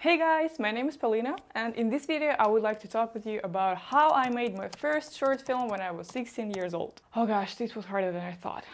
Hey guys, my name is Paulina, and in this video I would like to talk with you about how I made my first short film when I was 16 years old. Oh gosh, this was harder than I thought.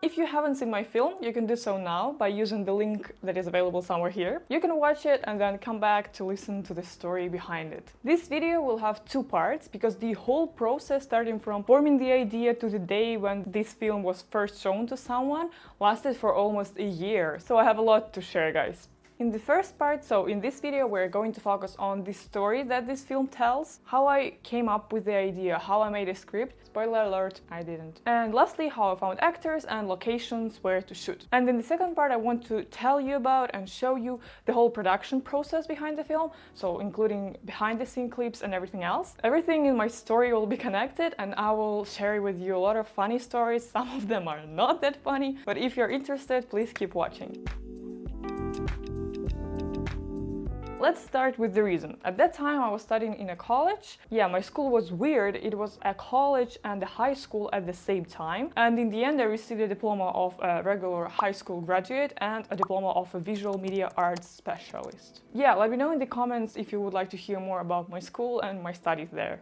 If you haven't seen my film, you can do so now by using the link that is available somewhere here. You can watch it and then come back to listen to the story behind it. This video will have two parts because the whole process, starting from forming the idea to the day when this film was first shown to someone, lasted for almost a year. So I have a lot to share, guys. In the first part, so in this video, we're going to focus on the story that this film tells, how I came up with the idea, how I made a script. Spoiler alert, I didn't. And lastly, how I found actors and locations where to shoot. And in the second part, I want to tell you about and show you the whole production process behind the film, so including behind the scene clips and everything else. Everything in my story will be connected, and I will share with you a lot of funny stories. Some of them are not that funny, but if you're interested, please keep watching. Let's start with the reason. At that time I was studying in a college. Yeah, my school was weird. It was a college and a high school at the same time. And in the end I received a diploma of a regular high school graduate and a diploma of a visual media arts specialist. Yeah, let me know in the comments if you would like to hear more about my school and my studies there.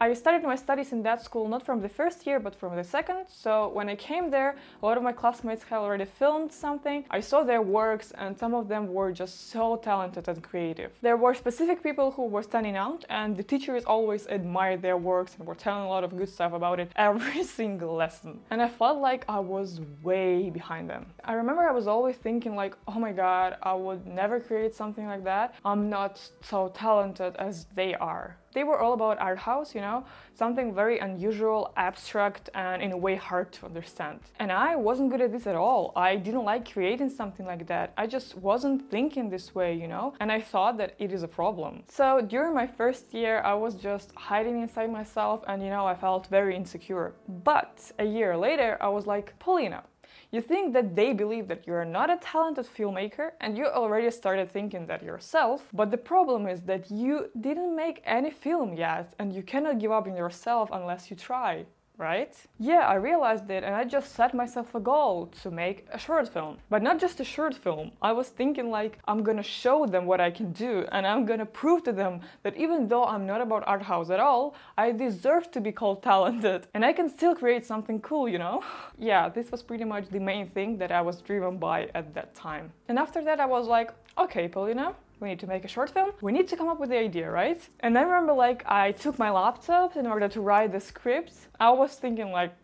I started my studies in that school not from the first year, but from the second. So when I came there, a lot of my classmates had already filmed something. I saw their works and some of them were just so talented and creative. There were specific people who were standing out, and the teachers always admired their works and were telling a lot of good stuff about it every single lesson. And I felt like I was way behind them. I remember I was always thinking like, oh my god, I would never create something like that. I'm not so talented as they are. They were all about art house, you know, something very unusual, abstract, and in a way hard to understand. And I wasn't good at this at all. I didn't like creating something like that. I just wasn't thinking this way, you know, and I thought that it is a problem. So during my first year, I was just hiding inside myself and, you know, I felt very insecure. But a year later, I was like, Paulina, you think that they believe that you're not a talented filmmaker and you already started thinking that yourself, but the problem is that you didn't make any film yet and you cannot give up on yourself unless you try. Right? Yeah, I realized it and I just set myself a goal to make a short film. But not just a short film. I was thinking like, I'm gonna show them what I can do and I'm gonna prove to them that even though I'm not about art house at all, I deserve to be called talented and I can still create something cool, you know? Yeah, this was pretty much the main thing that I was driven by at that time. And after that I was like, okay, Paulina, we need to make a short film. We need to come up with the idea, right? And I remember like I took my laptop in order to write the script. I was thinking like,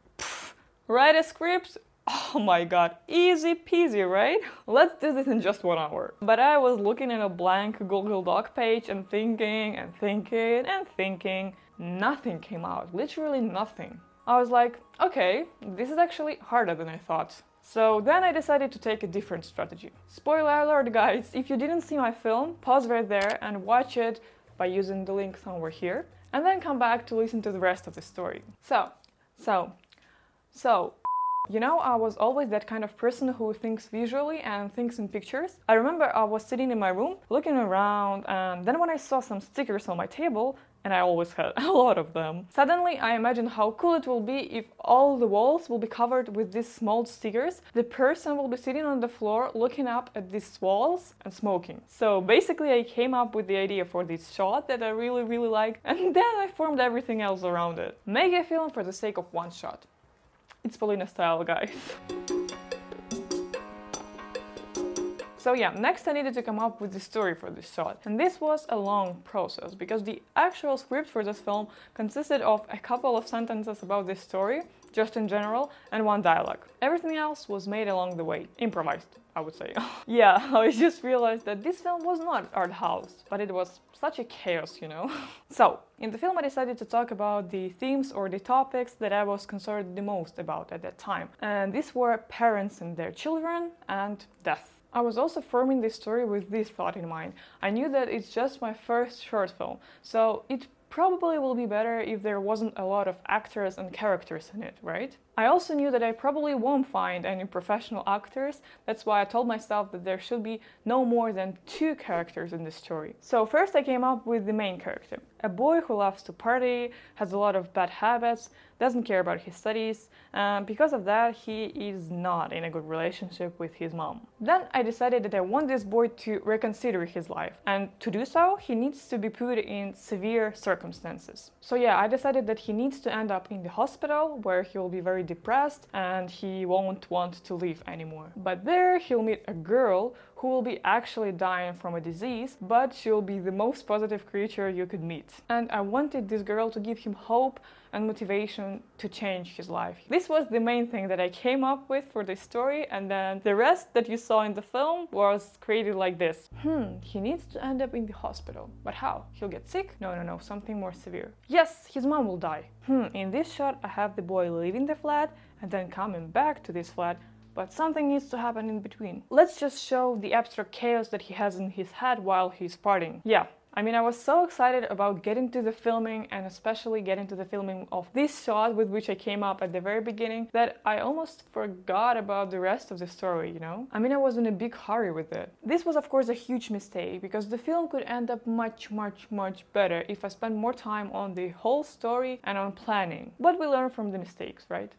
write a script? Oh my god, easy peasy, right? Let's do this in just 1 hour. But I was looking at a blank Google Doc page and thinking and thinking and thinking. Nothing came out, literally nothing. I was like, okay, this is actually harder than I thought. So then I decided to take a different strategy. Spoiler alert, guys, if you didn't see my film, pause right there and watch it by using the link somewhere here, and then come back to listen to the rest of the story. So, you know, I was always that kind of person who thinks visually and thinks in pictures. I remember I was sitting in my room, looking around, and then when I saw some stickers on my table, and I always had a lot of them. Suddenly I imagined how cool it will be if all the walls will be covered with these small stickers. The person will be sitting on the floor looking up at these walls and smoking. So basically I came up with the idea for this shot that I really like, and then I formed everything else around it. Make a film for the sake of one shot. It's Paulina style, guys. So yeah, next I needed to come up with the story for this shot. And this was a long process because the actual script for this film consisted of a couple of sentences about this story, just in general, and one dialogue. Everything else was made along the way, improvised, I would say. Yeah, I just realized that this film was not art house, but it was such a chaos, you know? So, in the film I decided to talk about the themes or the topics that I was concerned the most about at that time. And these were parents and their children and death. I was also forming this story with this thought in mind. I knew that it's just my first short film, so it probably will be better if there wasn't a lot of actors and characters in it, right? I also knew that I probably won't find any professional actors. That's why I told myself that there should be no more than 2 characters in the story. So first I came up with the main character. A boy who loves to party, has a lot of bad habits, doesn't care about his studies, and because of that, he is not in a good relationship with his mom. Then I decided that I want this boy to reconsider his life, and to do so, he needs to be put in severe circumstances. So yeah, I decided that he needs to end up in the hospital, where he will be very depressed and he won't want to live anymore. But there he'll meet a girl who will be actually dying from a disease, but she'll be the most positive creature you could meet. And I wanted this girl to give him hope and motivation to change his life. This was the main thing that I came up with for this story, and then the rest that you saw in the film was created like this. He needs to end up in the hospital. But how? He'll get sick? No, something more severe. Yes, his mom will die. In this shot I have the boy leaving the flat and then coming back to this flat, but something needs to happen in between. Let's just show the abstract chaos that he has in his head while he's partying. Yeah, I mean, I was so excited about getting to the filming, and especially getting to the filming of this shot with which I came up at the very beginning, that I almost forgot about the rest of the story, you know? I mean, I was in a big hurry with it. This was of course a huge mistake, because the film could end up much better if I spent more time on the whole story and on planning. But we learn from the mistakes, right?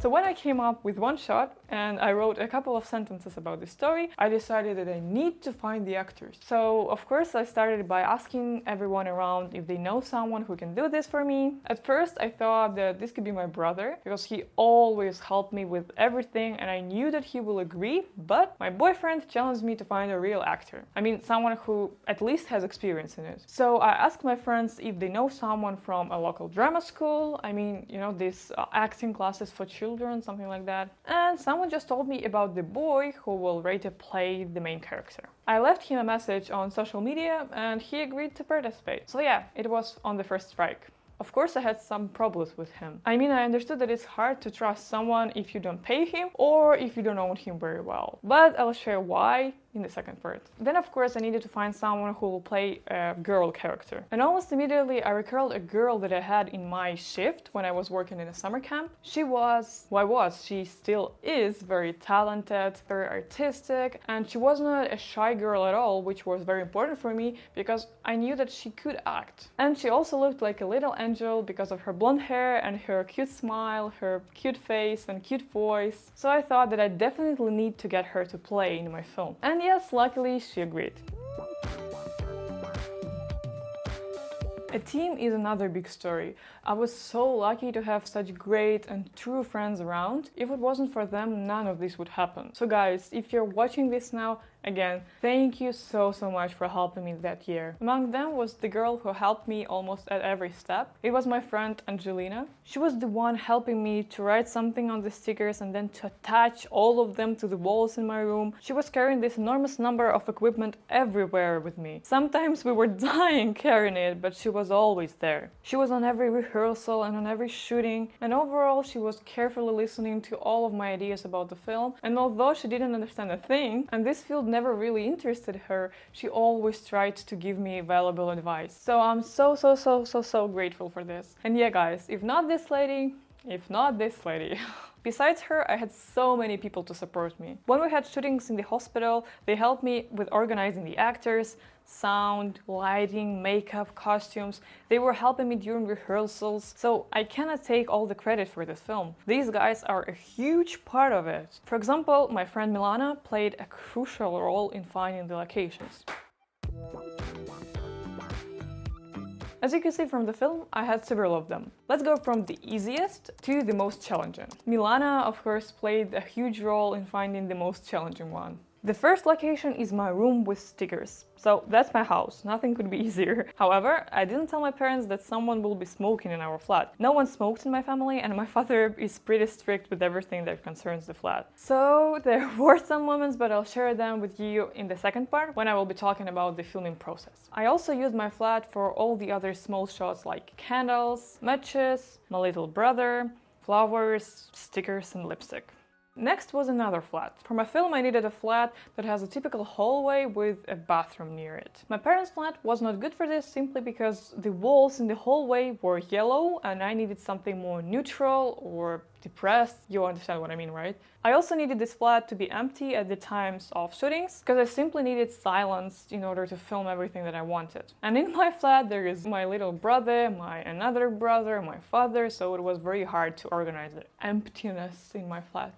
So when I came up with one shot and I wrote a couple of sentences about the story, I decided that I need to find the actors. So of course I started by asking everyone around if they know someone who can do this for me. At first I thought that this could be my brother, because he always helped me with everything and I knew that he will agree, but my boyfriend challenged me to find a real actor. I mean, someone who at least has experience in it. So I asked my friends if they know someone from a local drama school. I mean, you know, these acting classes for children, something like that. And someone just told me about the boy who will later play the main character. I left him a message on social media and he agreed to participate. So yeah, it was on the first strike. Of course I had some problems with him. I mean, I understood that it's hard to trust someone if you don't pay him or if you don't know him very well. But I'll share why in the second part. Then of course I needed to find someone who will play a girl character. And almost immediately I recalled a girl that I had in my shift when I was working in a summer camp. She still is very talented, very artistic, and she was not a shy girl at all, which was very important for me because I knew that she could act. And she also looked like a little angel because of her blonde hair and her cute smile, her cute face and cute voice. So I thought that I definitely need to get her to play in my film. And yes, luckily she agreed. A team is another big story. I was so lucky to have such great and true friends around. If it wasn't for them, none of this would happen. So guys, if you're watching this now, again, thank you so much for helping me that year. Among them was the girl who helped me almost at every step. It was my friend Angelina. She was the one helping me to write something on the stickers and then to attach all of them to the walls in my room. She was carrying this enormous number of equipment everywhere with me. Sometimes we were dying carrying it, but she was always there. She was on every rehearsal and on every shooting, and overall she was carefully listening to all of my ideas about the film. And although she didn't understand a thing, and this field never really interested her, she always tried to give me valuable advice. So I'm so grateful for this. And yeah guys, if not this lady, besides her, I had so many people to support me. When we had shootings in the hospital, they helped me with organizing the actors, sound, lighting, makeup, costumes. They were helping me during rehearsals, so I cannot take all the credit for this film. These guys are a huge part of it. For example, my friend Milana played a crucial role in finding the locations. As you can see from the film, I had several of them. Let's go from the easiest to the most challenging. Milana, of course, played a huge role in finding the most challenging one. The first location is my room with stickers. So that's my house, nothing could be easier. However, I didn't tell my parents that someone will be smoking in our flat. No one smokes in my family and my father is pretty strict with everything that concerns the flat. So there were some moments, but I'll share them with you in the second part when I will be talking about the filming process. I also used my flat for all the other small shots like candles, matches, my little brother, flowers, stickers and lipstick. Next was another flat. For my film I needed a flat that has a typical hallway with a bathroom near it. My parents' flat was not good for this simply because the walls in the hallway were yellow and I needed something more neutral or depressed. You understand what I mean, right? I also needed this flat to be empty at the times of shootings because I simply needed silence in order to film everything that I wanted. And in my flat there is my little brother, my another brother, my father, so it was very hard to organize the emptiness in my flat.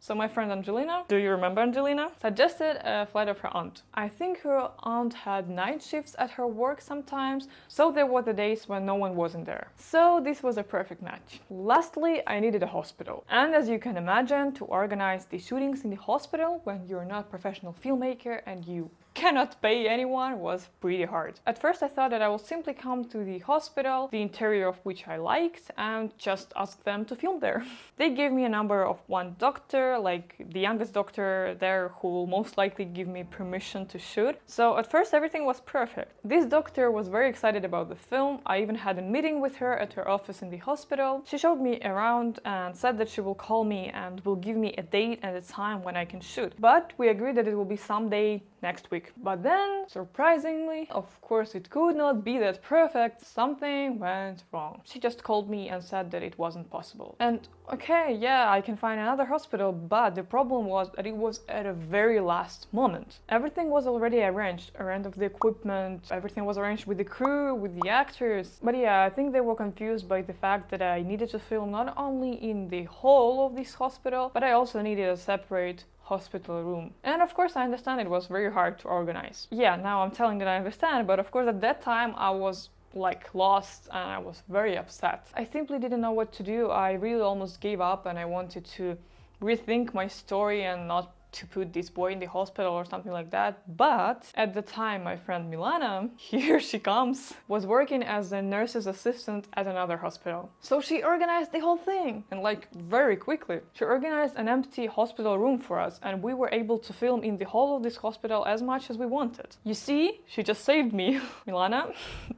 So my friend Angelina, do you remember Angelina? Suggested a flat of her aunt. I think her aunt had night shifts at her work sometimes, so there were the days when no one wasn't there. So this was a perfect match. Lastly, I needed a hospital. And as you can imagine, to organize the shootings in the hospital when you're not a professional filmmaker and you cannot pay anyone was pretty hard. At first I thought that I will simply come to the hospital, the interior of which I liked, and just ask them to film there. They gave me a number of one doctor, like the youngest doctor there, who will most likely give me permission to shoot. So at first everything was perfect. This doctor was very excited about the film. I even had a meeting with her at her office in the hospital. She showed me around and said that she will call me and will give me a date and a time when I can shoot. But we agreed that it will be someday next week. But then, surprisingly, of course it could not be that perfect, something went wrong. She just called me and said that it wasn't possible. And okay, yeah, I can find another hospital, but the problem was that it was at a very last moment. Everything was already arranged of the equipment, everything was arranged with the crew, with the actors. But yeah, I think they were confused by the fact that I needed to film not only in the hall of this hospital, but I also needed a separate hospital room. And of course I understand it was very hard to organize. Yeah, now I'm telling that I understand, but of course at that time I was like lost and I was very upset. I simply didn't know what to do. I really almost gave up and I wanted to rethink my story and not to put this boy in the hospital or something like that. But at the time my friend Milana, here she comes, was working as a nurse's assistant at another hospital. So she organized the whole thing, and like very quickly. She organized an empty hospital room for us and we were able to film in the hall of this hospital as much as we wanted. You see, she just saved me. Milana,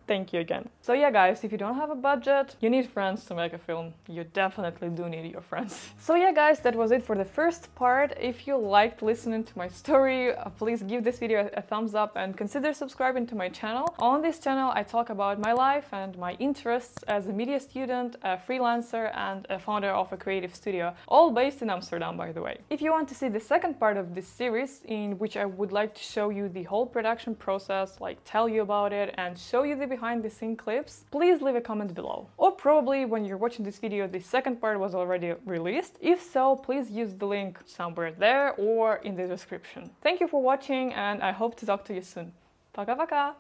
thank you again. So yeah guys, if you don't have a budget, you need friends to make a film. You definitely do need your friends. So yeah guys, that was it for the first part. If you liked listening to my story, please give this video a thumbs up and consider subscribing to my channel. On this channel I talk about my life and my interests as a media student, a freelancer and a founder of a creative studio, all based in Amsterdam, by the way. If you want to see the second part of this series, in which I would like to show you the whole production process, like tell you about it and show you the behind the scene clips, please leave a comment below. Or probably when you're watching this video the second part was already released. If so, please use the link somewhere there or in the description. Thank you for watching and I hope to talk to you soon. Пока-пока!